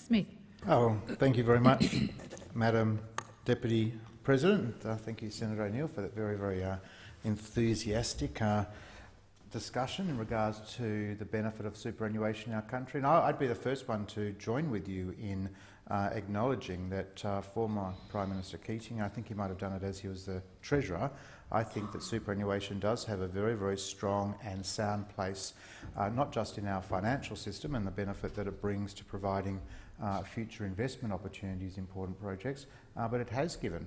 Smith. Oh, thank you very much, Madam Deputy President. Thank you, Senator O'Neill, for that very enthusiastic discussion in regards to the benefit of superannuation in our country. And I'd be the first one to join with you in acknowledging that former Prime Minister Keating, I think he might have done it as he was the Treasurer, I think that superannuation does have a very strong and sound place, not just in our financial system and the benefit that it brings to providing future investment opportunities, important projects, but it has given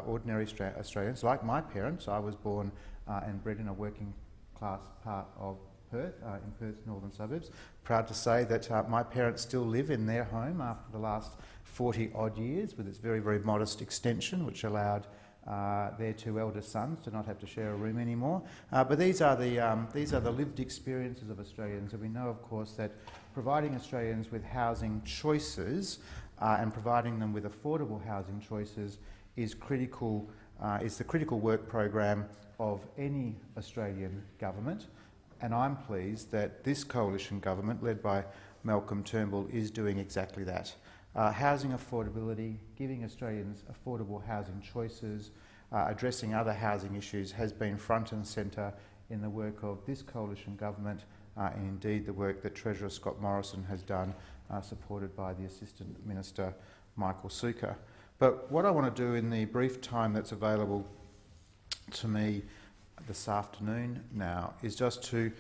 ordinary Australians, like my parents. I was born and bred in a working class part of Perth, in Perth's northern suburbs. Proud to say that my parents still live in their home after the last 40-odd years, with its very modest extension, which allowed their two eldest sons to not have to share a room anymore. But these are the lived experiences of Australians, and we know, of course, that providing Australians with housing choices and providing them with affordable housing choices is critical. Is the critical work program of any Australian government, and I'm pleased that this coalition government, led by Malcolm Turnbull, is doing exactly that. Housing affordability, giving Australians affordable housing choices, addressing other housing issues has been front and centre in the work of this coalition government, and indeed the work that Treasurer Scott Morrison has done, supported by the Assistant Minister Michael Sukkar. But what I want to do in the brief time that's available to me this afternoon now is just to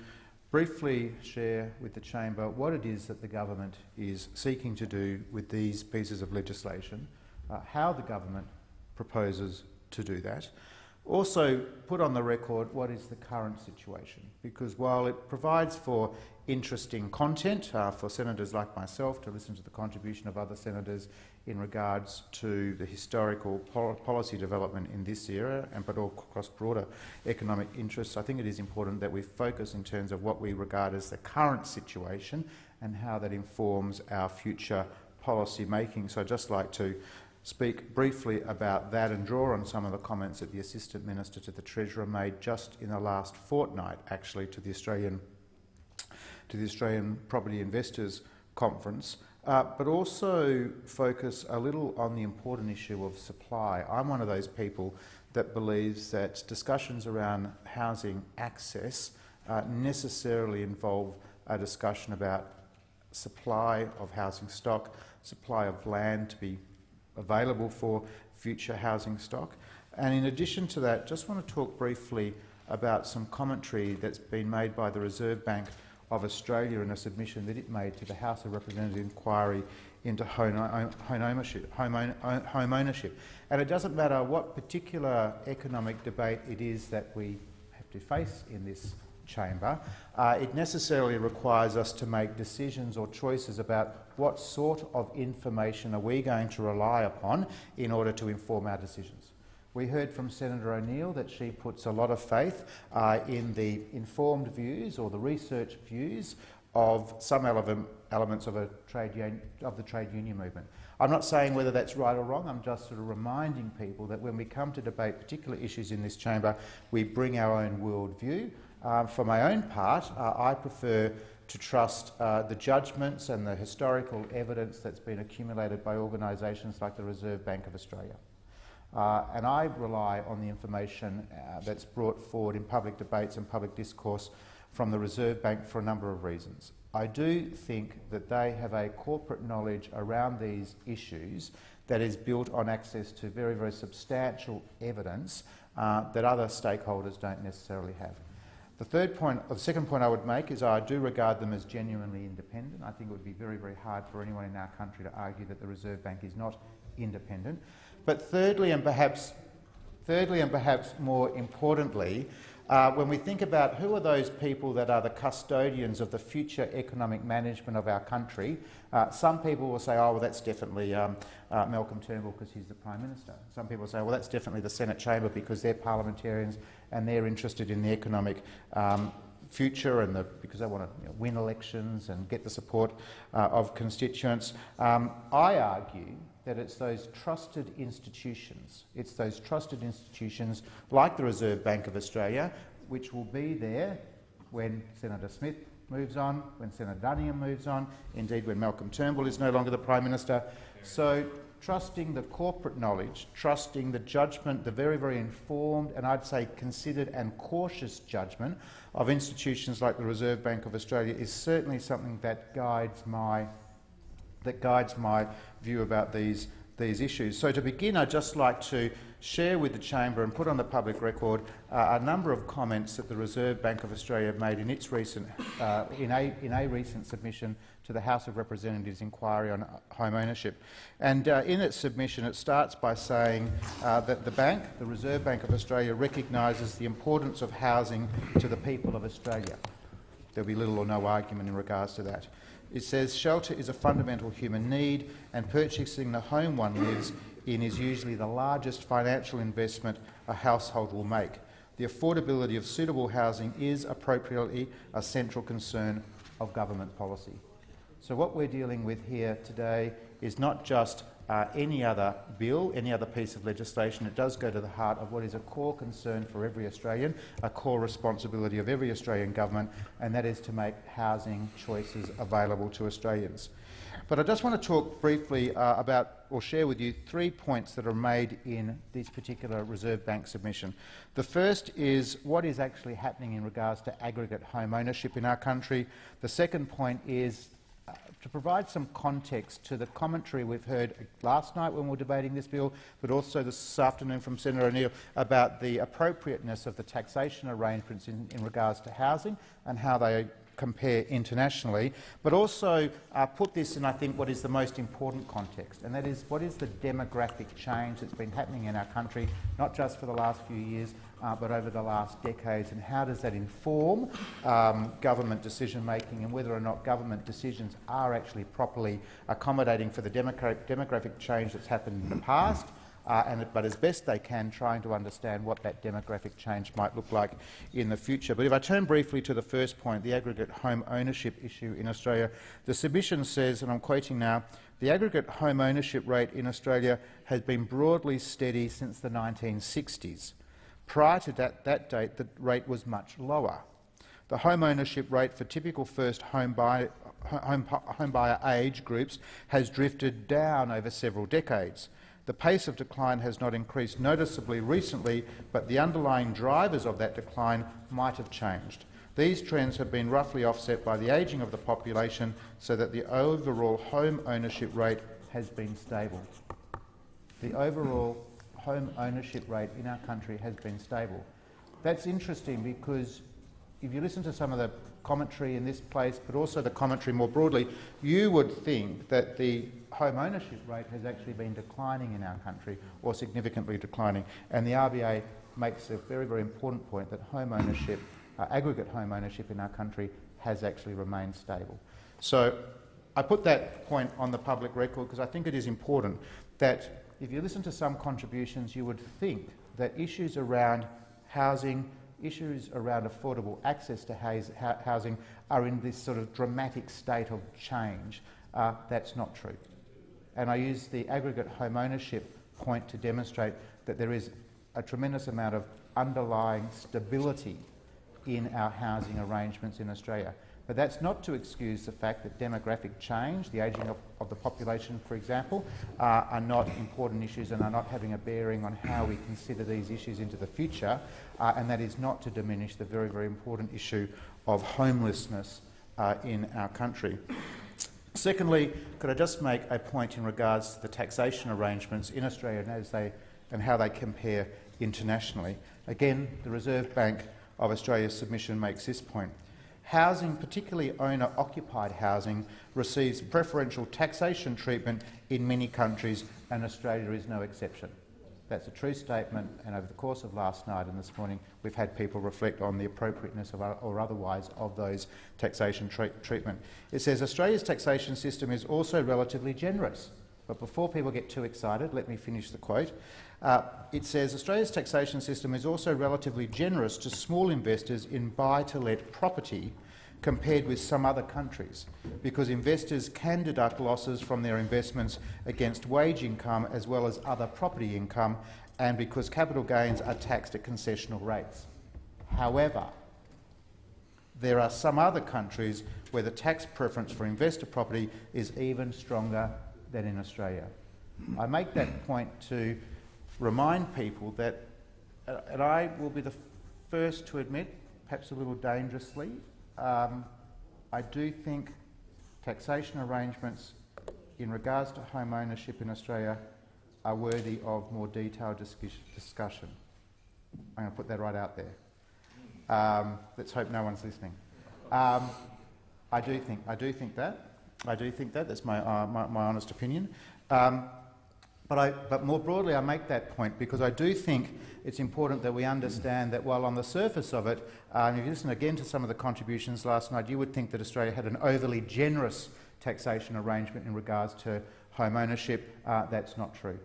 briefly share with the chamber what it is that the government is seeking to do with these pieces of legislation, how the government proposes to do that. Also put on the record what is the current situation, because while it provides for interesting content for senators like myself to listen to the contribution of other senators in regards to the historical policy development in this era, but all across broader economic interests, I think it is important that we focus in terms of what we regard as the current situation and how that informs our future policy making. So I'd just like to speak briefly about that and draw on some of the comments that the Assistant Minister to the Treasurer made just in the last fortnight, actually, to the Australian Property Investors Conference, but also focus a little on the important issue of supply. I'm one of those people that believes that discussions around housing access necessarily involve a discussion about supply of housing stock, supply of land to be available for future housing stock. And in addition to that, just want to talk briefly about some commentary that's been made by the Reserve Bank of Australia in a submission that it made to the House of Representatives inquiry into home ownership. And it doesn't matter what particular economic debate it is that we have to face in this chamber, it necessarily requires us to make decisions or choices about what sort of information are we going to rely upon in order to inform our decisions. We heard from Senator O'Neill that she puts a lot of faith in the informed views or the research views of some elements of the trade union movement. I'm not saying whether that's right or wrong, I'm just sort of reminding people that when we come to debate particular issues in this chamber, we bring our own worldview. For my own part, I prefer to trust the judgments and the historical evidence that's been accumulated by organisations like the Reserve Bank of Australia. And I rely on the information that's brought forward in public debates and public discourse from the Reserve Bank for a number of reasons. I do think that they have a corporate knowledge around these issues that is built on access to very substantial evidence that other stakeholders don't necessarily have. The second point I would make is I do regard them as genuinely independent. I think it would be very hard for anyone in our country to argue that the Reserve Bank is not independent. But thirdly and perhaps more importantly, when we think about who are those people that are the custodians of the future economic management of our country, some people will say, oh, well, that's definitely Malcolm Turnbull because he's the Prime Minister. Some people say, well, that's definitely the Senate chamber because they're parliamentarians and they're interested in the economic future and because they want to win elections and get the support of constituents. I argue that it's those trusted institutions. It's those trusted institutions like the Reserve Bank of Australia, which will be there when Senator Smith moves on, when Senator Duniam moves on, indeed when Malcolm Turnbull is no longer the Prime Minister. So trusting the corporate knowledge, trusting the judgment, the very, very informed and I'd say considered and cautious judgment of institutions like the Reserve Bank of Australia is certainly something that guides my view about these issues. So to begin, I'd just like to share with the Chamber and put on the public record a number of comments that the Reserve Bank of Australia made in its recent, in a recent submission to the House of Representatives inquiry on home ownership. And in its submission, it starts by saying that the Reserve Bank of Australia recognises the importance of housing to the people of Australia. There'll be little or no argument in regards to that. It says shelter is a fundamental human need and purchasing the home one lives in is usually the largest financial investment a household will make. The affordability of suitable housing is appropriately a central concern of government policy. So what we're dealing with here today is not just any other bill, any other piece of legislation. It does go to the heart of what is a core concern for every Australian, a core responsibility of every Australian government, and that is to make housing choices available to Australians. But I just want to talk briefly about, or share with you, 3 points that are made in this particular Reserve Bank submission. The first is what is actually happening in regards to aggregate home ownership in our country. The second point is to provide some context to the commentary we've heard last night when we were debating this bill, but also this afternoon from Senator O'Neill about the appropriateness of the taxation arrangements in regards to housing and how they compare internationally, but also put this in, I think, what is the most important context, and that is what is the demographic change that's been happening in our country, not just for the last few years, but over the last decades, and how does that inform government decision-making and whether or not government decisions are actually properly accommodating for the demographic change that's happened in the past, but as best they can, trying to understand what that demographic change might look like in the future. But if I turn briefly to the first point, the aggregate home ownership issue in Australia, the submission says, and I'm quoting now, the aggregate home ownership rate in Australia has been broadly steady since the 1960s. Prior to that date, the rate was much lower. The home ownership rate for typical first home buyer age groups has drifted down over several decades. The pace of decline has not increased noticeably recently, but the underlying drivers of that decline might have changed. These trends have been roughly offset by the ageing of the population so that the overall home ownership rate has been stable. The overall home ownership rate in our country has been stable. That's interesting because if you listen to some of the commentary in this place, but also the commentary more broadly, you would think that the home ownership rate has actually been declining in our country, or significantly declining. And the RBA makes a very, very important point that home ownership, aggregate home ownership in our country has actually remained stable. So I put that point on the public record because I think it is important that if you listen to some contributions, you would think that issues around housing, issues around affordable access to housing are in this sort of dramatic state of change. That's not true. And I use the aggregate home ownership point to demonstrate that there is a tremendous amount of underlying stability in our housing arrangements in Australia. But that's not to excuse the fact that demographic change, the ageing of the population, for example, are not important issues and are not having a bearing on how we consider these issues into the future, and that is not to diminish the very, very important issue of homelessness in our country. Secondly, could I just make a point in regards to the taxation arrangements in Australia and how they compare internationally? Again, the Reserve Bank of Australia's submission makes this point. Housing, particularly owner-occupied housing, receives preferential taxation treatment in many countries, and Australia is no exception. That's a true statement, and over the course of last night and this morning, we've had people reflect on the appropriateness of or otherwise of those taxation treatment. It says Australia's taxation system is also relatively generous. But before people get too excited, let me finish the quote. It says Australia's taxation system is also relatively generous to small investors in buy-to-let property compared with some other countries, because investors can deduct losses from their investments against wage income as well as other property income, and because capital gains are taxed at concessional rates. However, there are some other countries where the tax preference for investor property is even stronger than in Australia. I make that point to remind people that, and I will be the first to admit, perhaps a little dangerously, I do think taxation arrangements in regards to home ownership in Australia are worthy of more detailed discussion. I'm going to put that right out there. Let's hope no one's listening. I do think that. That's my honest opinion. But more broadly, I make that point because I do think it's important that we understand that while on the surface of it, if you listen again to some of the contributions last night, you would think that Australia had an overly generous taxation arrangement in regards to home ownership. That's not true.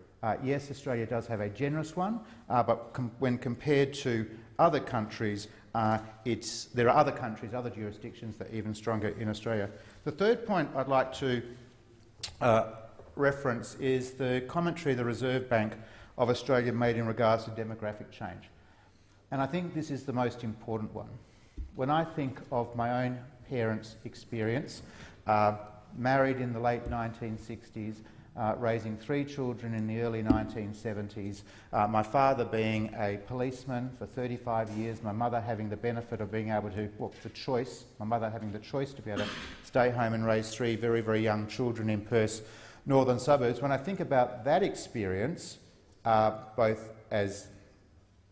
Yes, Australia does have a generous one, but when compared to other countries, there are other jurisdictions that are even stronger in Australia. The third point I'd like to reference is the commentary the Reserve Bank of Australia made in regards to demographic change. And I think this is the most important one. When I think of my own parents' experience, married in the late 1960s, raising 3 children in the early 1970s, my father being a policeman for 35 years, my mother having the benefit of being able to, my mother having the choice to be able to stay home and raise 3 very, very young children in Perth's northern suburbs. When I think about that experience, both as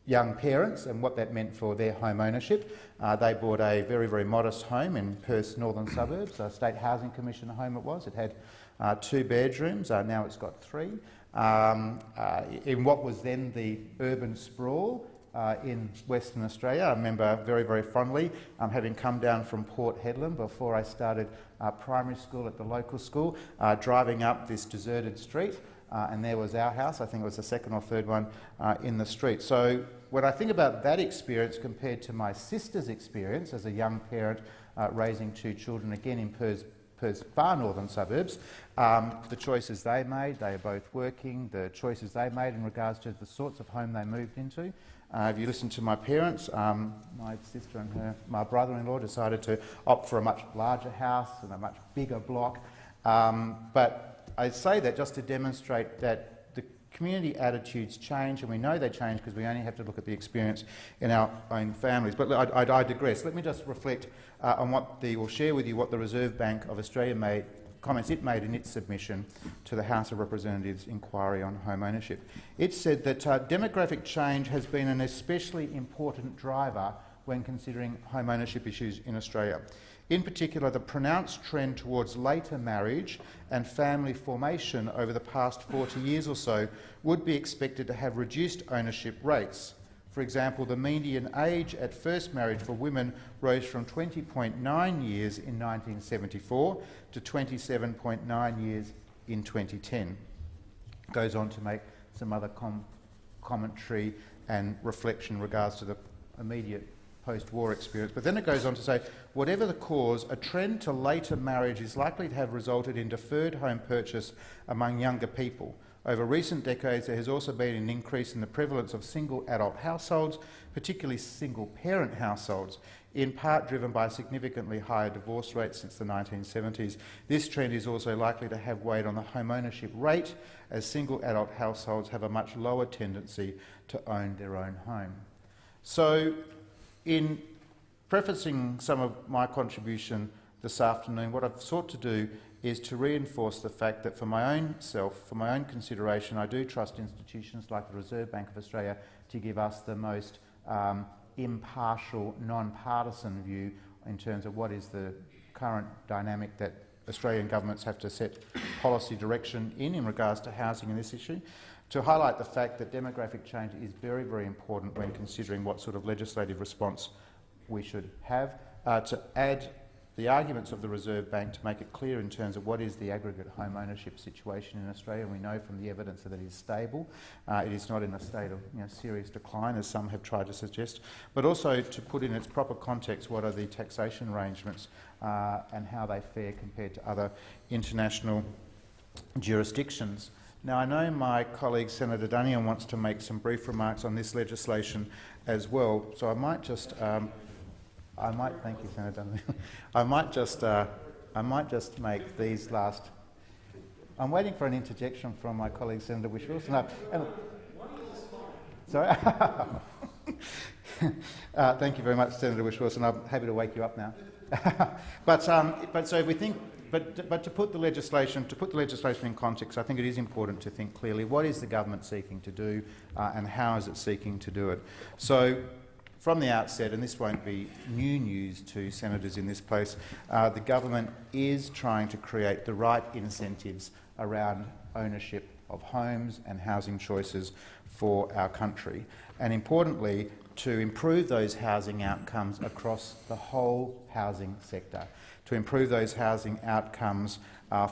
young parents and what that meant for their home ownership, they bought a very, very modest home in Perth's northern suburbs, a State Housing Commission home it was. It had 2 bedrooms, now it's got 3. In what was then the urban sprawl in Western Australia, I remember very, very fondly having come down from Port Hedland before I started primary school at the local school, driving up this deserted street, and there was our house. I think it was the second or third one in the street. So when I think about that experience compared to my sister's experience as a young parent raising 2 children, again in Perth's far northern suburbs, the choices they made, they are both working, the choices they made in regards to the sorts of home they moved into. If you listen to my parents, my sister and my brother-in-law decided to opt for a much larger house and a much bigger block. But I say that just to demonstrate that the community attitudes change, and we know they change because we only have to look at the experience in our own families. But I digress. Let me just reflect on or share with you what the Reserve Bank of Australia comments it made in its submission to the House of Representatives inquiry on home ownership. It said that demographic change has been an especially important driver when considering home ownership issues in Australia. In particular, the pronounced trend towards later marriage and family formation over the past 40 years or so would be expected to have reduced ownership rates. For example, the median age at first marriage for women rose from 20.9 years in 1974 to 27.9 years in 2010. Goes on to make some other commentary and reflection in regards to the immediate post-war experience. But then it goes on to say, whatever the cause, a trend to later marriage is likely to have resulted in deferred home purchase among younger people. Over recent decades, there has also been an increase in the prevalence of single adult households, particularly single-parent households, in part driven by significantly higher divorce rates since the 1970s. This trend is also likely to have weighed on the home ownership rate, as single adult households have a much lower tendency to own their own home. So, in prefacing some of my contribution this afternoon, what I've sought to do is to reinforce the fact that for my own consideration, I do trust institutions like the Reserve Bank of Australia to give us the most impartial, non-partisan view in terms of what is the current dynamic that Australian governments have to set policy direction in regards to housing in this issue, to highlight the fact that demographic change is very, very important when considering what sort of legislative response we should have, to add the arguments of the Reserve Bank to make it clear in terms of what is the aggregate home ownership situation in Australia. We know from the evidence that it is stable. It is not in a state of serious decline, as some have tried to suggest, but also to put in its proper context what are the taxation arrangements and how they fare compared to other international jurisdictions. Now, I know my colleague Senator Duniam wants to make some brief remarks on this legislation as well, so I might just I might, thank you, Senator Dunley. I might just make these last. I'm waiting for an interjection from my colleague Senator Wish-Wilson. Sorry. Thank you very much, Senator Wish-Wilson. I'm happy to wake you up now. but so if we think, but to put the legislation in context, I think it is important to think clearly what is the government seeking to do and how is it seeking to do it. So, from the outset, and this won't be new news to senators in this place, the government is trying to create the right incentives around ownership of homes and housing choices for our country, and importantly, to improve those housing outcomes across the whole housing sector, to improve those housing outcomes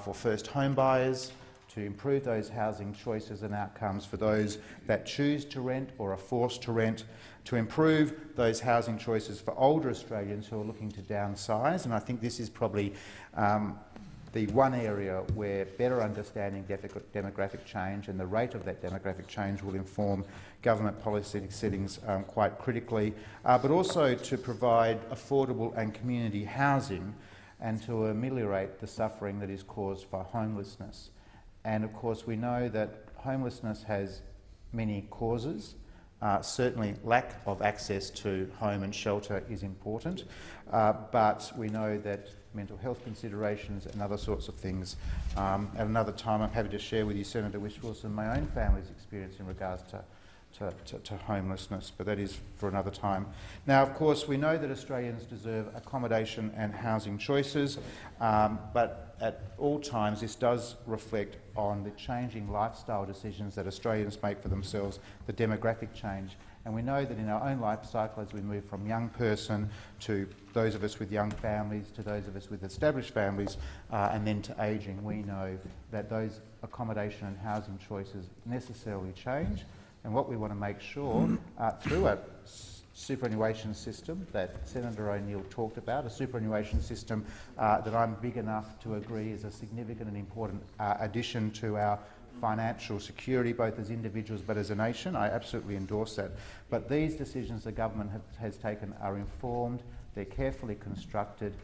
for first home buyers, to improve those housing choices and outcomes for those that choose to rent or are forced to rent, to improve those housing choices for older Australians who are looking to downsize. And I think this is probably the one area where better understanding demographic change and the rate of that demographic change will inform government policy settings quite critically, but also to provide affordable and community housing and to ameliorate the suffering that is caused by homelessness. And of course we know that homelessness has many causes. Certainly lack of access to home and shelter is important, but we know that mental health considerations and other sorts of things. At another time I'm happy to share with you, Senator Wish-Wilson, my own family's experience in regards to homelessness, but that is for another time. Now, of course, we know that Australians deserve accommodation and housing choices, but at all times this does reflect on the changing lifestyle decisions that Australians make for themselves, the demographic change. And we know that in our own life cycle, as we move from young person to those of us with young families, to those of us with established families, and then to ageing, we know that those accommodation and housing choices necessarily change. And what we want to make sure, through a superannuation system that Senator O'Neill talked about, a superannuation system that I'm big enough to agree is a significant and important addition to our financial security, both as individuals but as a nation. I absolutely endorse that. But these decisions the government has taken are informed, they're carefully constructed.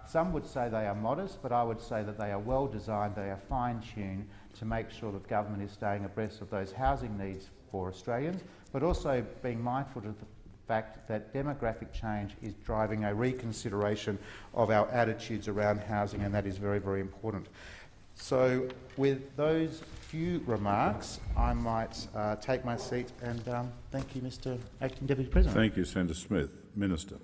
Some would say they are modest, but I would say that they are well designed, they are fine-tuned to make sure that government is staying abreast of those housing needs for Australians, but also being mindful of the fact that demographic change is driving a reconsideration of our attitudes around housing, and that is very, very important. So with those few remarks, I might take my seat and thank you, Mr Acting Deputy President. Thank you, Senator Smith. Minister.